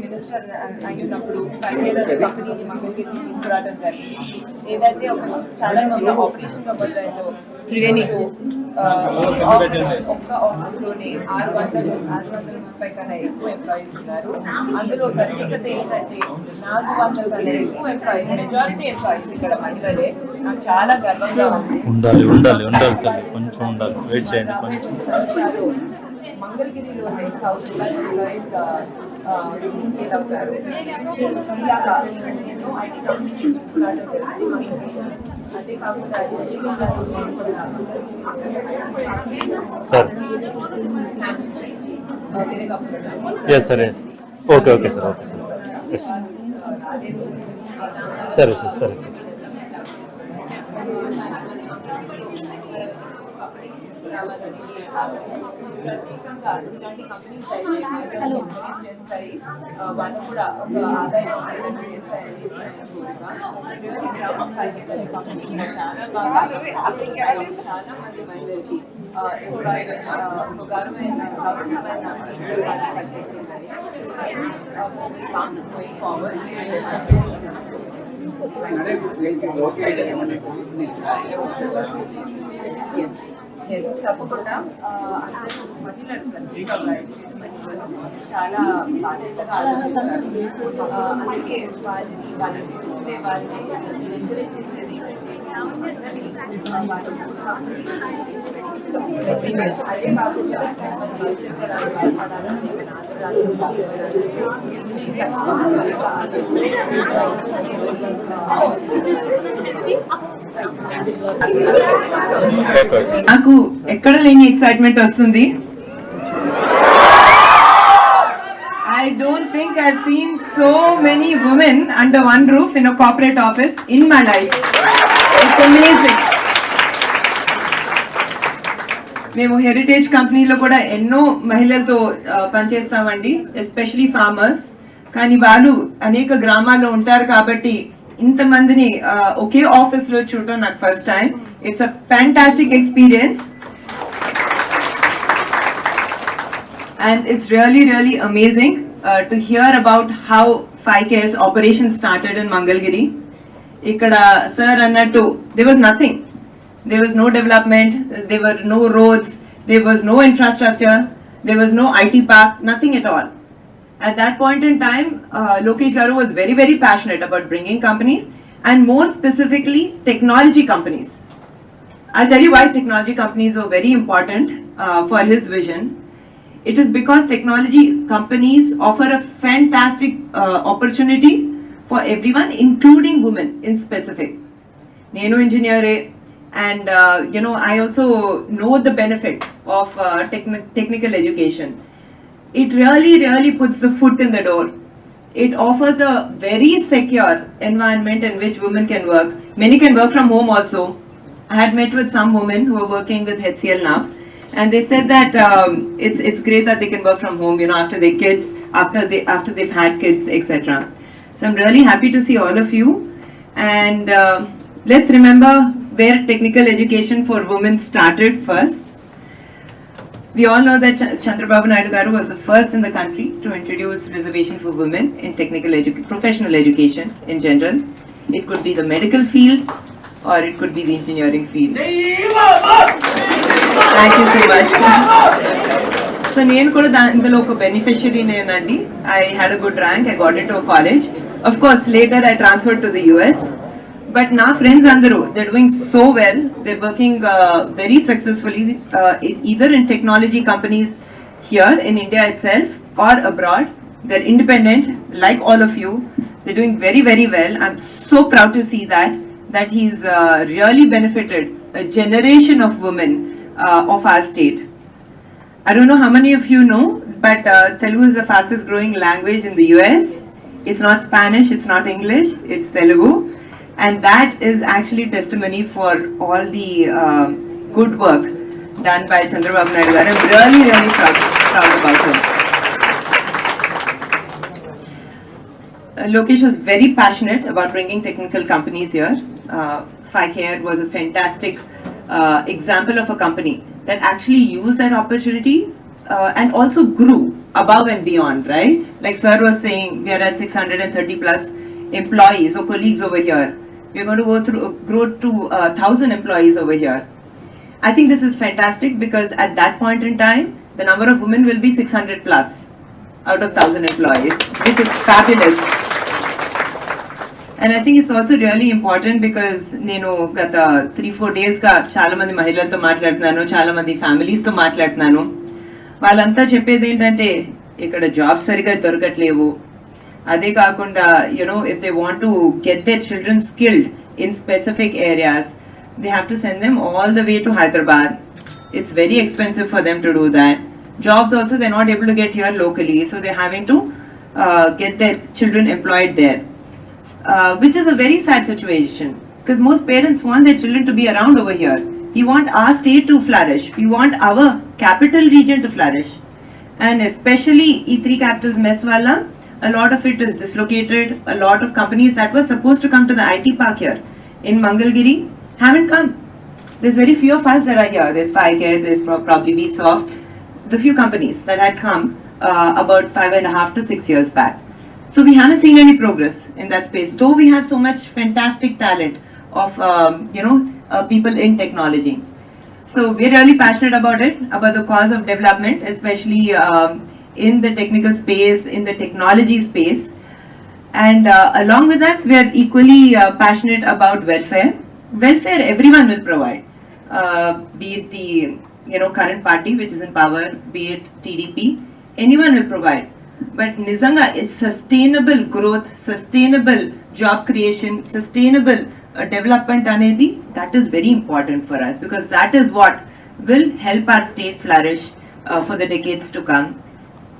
Minister అయినప్పుడు కంపెనీని మనకి తీసుకురావడం జరిగింది. ఏదైతే చాలా చిన్న ఆపరేషన్గా మొదలైందో ఒక్క ఆఫీస్లోనే 630 కన్నా ఎక్కువ ఎంప్లాయీస్ ఉన్నారు. అందులో ప్రత్యేకత ఏంటంటే 400 కన్నా ఎక్కువ ఎంప్లాయీస్, మెజారిటీ ఎంప్లాయీస్ ఇక్కడ మహిళలే. నాకు చాలా గర్వంగా ఉంది. ఉండాలి ఉండాలి ఉండాలి తల్లి, కొంచెం ఉండాలి, వెయిట్ చేయండి కొంచెం. మంగళగిరిలో 1000+ ఎంప్లాయీస్ స్కేల్ అవుతారు. ఇలాగా ఎన్నో ఐటీ కంపెనీలు తీసుకురావడం జరిగింది. అదే కాకుండా sir yes sir, yes, okay okay sir, okay sir, yes సరే సార్, సరే సార్. ప్రత్యేకంగా ఇలాంటి కంపెనీస్ చేస్తాయి, వాళ్ళు కూడా ఒక ఆదాయం చేస్తాయని చాలా బాగా చాలా మంది మహిళలకి ఉపకారమైన తప్పకుండా అందరూ మహిళలు చాలా బాధ్యతగా ఆలోచిస్తారు. అందుకే వాళ్ళని ఎంకరేజ్ చేసేది అదే కాకుండా నాకు ఎక్కడ లేని ఎక్సైట్మెంట్ వస్తుంది. I don't think I've seen so many women under one roof in a corporate office in my life. It's amazing. మేము హెరిటేజ్ కంపెనీలో కూడా ఎన్నో మహిళలతో పనిచేస్తామండి, ఎస్పెషలీ ఫార్మర్స్. కానీ వాళ్ళు అనేక గ్రామాల్లో ఉంటారు కాబట్టి ఇంతమందిని ఒకే ఆఫీస్లో చూడటం నాకు first time. It's a fantastic experience and it's really amazing to hear about how 5Care's operation started in Mangalgiri. Ikkada sir annattu there was nothing. There was no development, there were no roads, there was no infrastructure, there was no IT park, nothing at all. At that point in time, Lokesh Garu was very passionate about bringing companies, and more specifically technology companies. I'll tell you why technology companies were very important for his vision. It is because technology companies offer a fantastic opportunity for everyone, including women in specific. Nenu engineer, and I also know the benefit of technical education. It really puts the foot in the door. It offers a very secure environment in which women can work. Many can work from home also. I had met with some women who are working with HCL now, and they said that it's great that they can work from home, after their kids, after they've had kids, etc. So I'm really happy to see all of you, and let's remember where technical education for women started first. We all know that Chandrababu Naidu Garu was the first in the country to introduce reservation for women in professional education in general. It could be the medical field or it could be the engineering field. Thank you so much. So నేను కూడా ఇందులో ఒక beneficiary నేనండి. I had a good rank, I got into a college. Of course, later I transferred to the US. But నా friends అందరూ, they're doing so well. They're working very successfully, either in technology companies here in India itself or abroad. They're independent, like all of you. They're doing very well. I'm so proud to see that he's really benefited a generation of women of our state. I don't know how many of you know, but Telugu is the fastest growing language in the US. It's not Spanish, it's not English, it's Telugu. And that is actually testimony for all the good work done by Chandrababu Naidu Garu. I'm really proud about him. Lokesh was very passionate about bringing technical companies here. 5Care was a fantastic example of a company that actually used that opportunity and also grew above and beyond, right? Like Sir was saying, we are at 630 plus employees or colleagues over here. We're going to grow to 1,000 employees over here. I think this is fantastic because at that point in time, the number of women will be 600 plus out of 1,000 employees, which is fabulous. And I think it's also really important because నేను గత 3-4 days గా చాలా మంది మహిళలతో మాట్లాడుతున్నాను, చాలా మంది families తో మాట్లాడుతున్నాను. వాళ్ళంతా చెప్పేది ఏంటంటే ఇక్కడ జాబ్ సరిగా దొరకట్లేవు. అదే కాకుండా if they want to get their children skilled in specific areas, they have to send them all the way to Hyderabad. It's very expensive for them to do that. Jobs also they're not able to get here locally, so they're having to get their children employed there. Which is a very sad situation because most parents want their children to be around over here. We want our state to flourish. We want our capital region to flourish. And especially E3 capitals mess wala, a lot of it is dislocated. A lot of companies that were supposed to come to the IT park here in Mangalgiri haven't come. There's very few of us that are here. There's Ficare, there's probably Vsoft, the few companies that had come about 5.5 to 6 years back. So we haven't seen any progress in that space, though we have so much fantastic talent of people in technology. So we're really passionate about it, about the cause of development, especially in the technical space, in the technology space. And along with that, we are equally passionate about welfare. Welfare everyone will provide, be it the current party which is in power, be it TDP, anyone will provide. But Nizanga is sustainable growth, sustainable job creation, sustainable development anedi, that is very important for us because that is what will help our state flourish for the decades to come.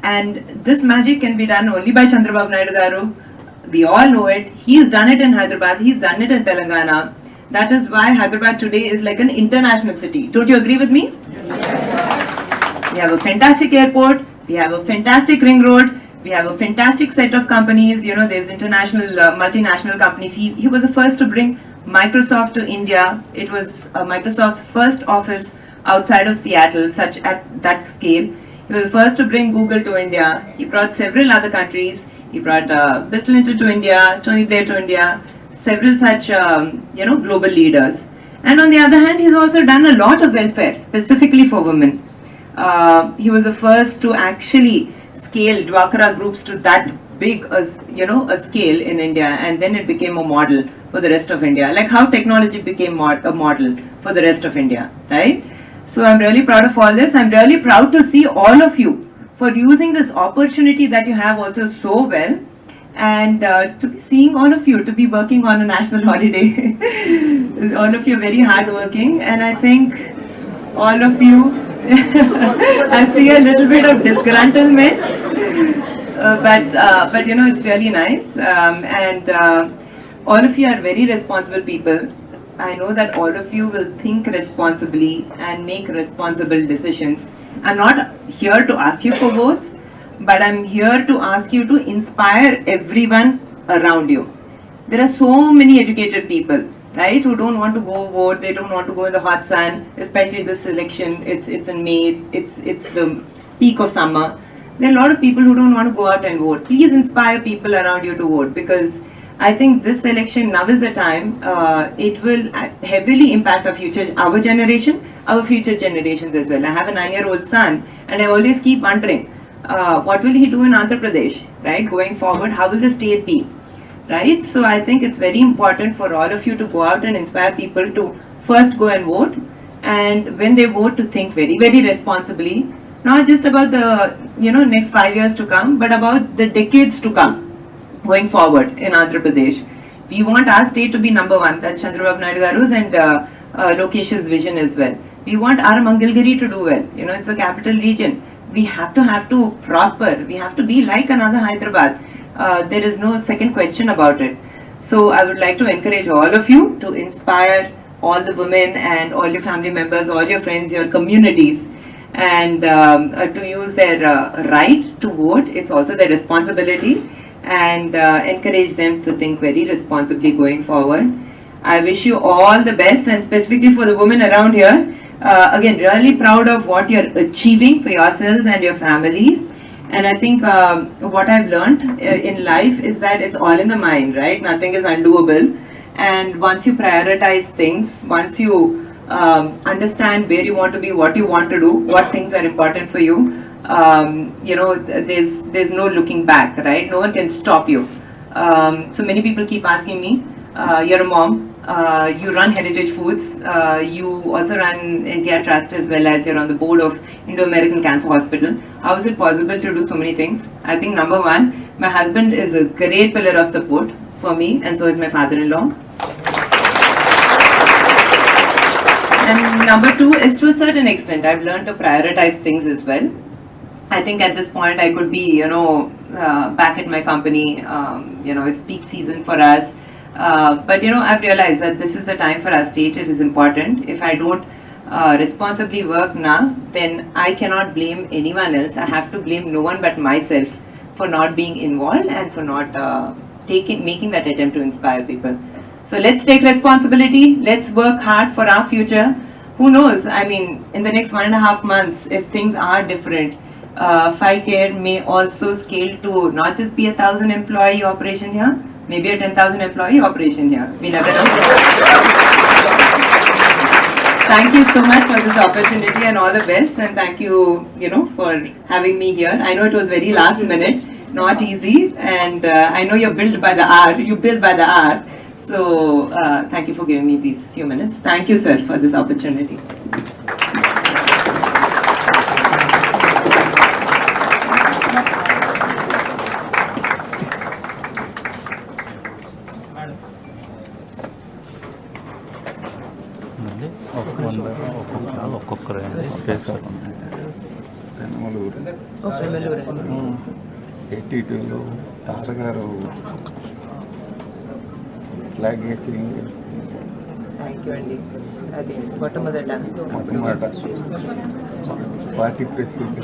And this magic can be done only by Chandrababu Naidu Garu. We all know it. He's done it in Hyderabad. He's done it in Telangana. That is why Hyderabad today is like an international city. Don't you agree with me? We have a fantastic airport. We have a fantastic ring road. We have a fantastic set of companies. There's international, multinational companies. He was the first to bring Microsoft to India. It was Microsoft's first office outside of Seattle, such at that scale. He was the first to bring Google to India. He brought several other countries. He brought Bill Clinton to India, Tony Blair to India, several such, global leaders. And on the other hand, he's also done a lot of welfare, specifically for women. He was the first to actually scale Dwakara groups to that big, a scale in India, and then it became a model for the rest of India. Like how technology became a model for the rest of India, right? So I'm really proud of all this. I'm really proud to see all of you for using this opportunity that you have also so well, and to be seeing all of you, to be working on a national holiday. All of you are very hardworking, and I think all of you, I see a little bit of disgruntlement, but it's really nice, and all of you are very responsible people. I know that all of you will think responsibly and make responsible decisions. I'm not here to ask you for votes, but I'm here to ask you to inspire everyone around you. There are so many educated people, right, who don't want to go vote. They don't want to go in the hot sun, especially this election. It's in May. It's the peak of summer. There are a lot of people who don't want to go out and vote. Please inspire people around you to vote because I think this election now is the time. It will heavily impact our generation, our future generations as well. I have a 9-year-old son, and I always keep wondering, what will he do in Andhra Pradesh, right? Going forward, how will the state be, right? So I think it's very important for all of you to go out and inspire people to first go and vote, and when they vote, to think very, very responsibly, not just about the next 5 years to come, but about the decades to come. Going forward in Andhra Pradesh, we want our state to be number one. That's Chandrababu Naidu Garu's and Lokesh's vision as well. We want our Mangalgiri to do well. It's a capital region. We have to prosper. We have to be like another Hyderabad. There is no second question about it. So I would like to encourage all of you to inspire all the women and all your family members, all your friends, your communities, and to use their right to vote. It's also their responsibility, and encourage them to think very responsibly going forward. I wish you all the best, and specifically for the women around here, Again, really proud of what you're achieving for yourselves and your families. And I think what I've learned in life is that it's all in the mind, right? Nothing is undoable. And once you prioritize things, once you understand where you want to be, what you want to do, what things are important for you, there's no looking back, right? No one can stop you. So many people keep asking me, you're a mom, you run Heritage Foods, you also run NTR Trust as well as you're on the board of Indo-American Cancer Hospital. How is it possible to do so many things? I think number one, my husband is a great pillar of support for me, and so is my father-in-law. And number two is, to a certain extent, I've learned to prioritize things as well. I think at this point I could be, back at my company. It's peak season for us. But I've realized that this is the time for our state. It is important. If I don't responsibly work now, then I cannot blame anyone else. I have to blame no one but myself for not being involved and for not making that attempt to inspire people. So let's take responsibility. Let's work hard for our future. Who knows? I mean, in the next 1.5 months, if things are different, FiCare may also scale to not just be a 1,000 employee operation here, maybe a 10,000 employee operation here. We never know. Thank you so much for this opportunity and all the best. And thank you, for having me here. I know it was very last minute, not easy. And I know you're built by the hour. You build by the hour. So thank you for giving me these few minutes. Thank you, sir, for this opportunity. ఒక్కొక్కరు space Penamaluru 82లో తాతగారు flag Hasting thank you అండి. అది మొట్టమొదట మొట్టమొదట party president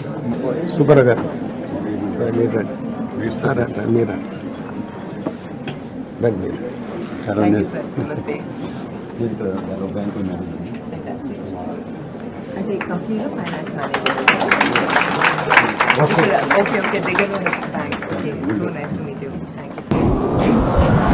సుబ్బర గారు మీరా thank you sir. నమస్తే. Bank అంటే కంపెనీలో ఫైనాన్స్ మేనేజర్. ఓకే దగ్గరలో bank. Okay, so nice to meet you. Thank you sir.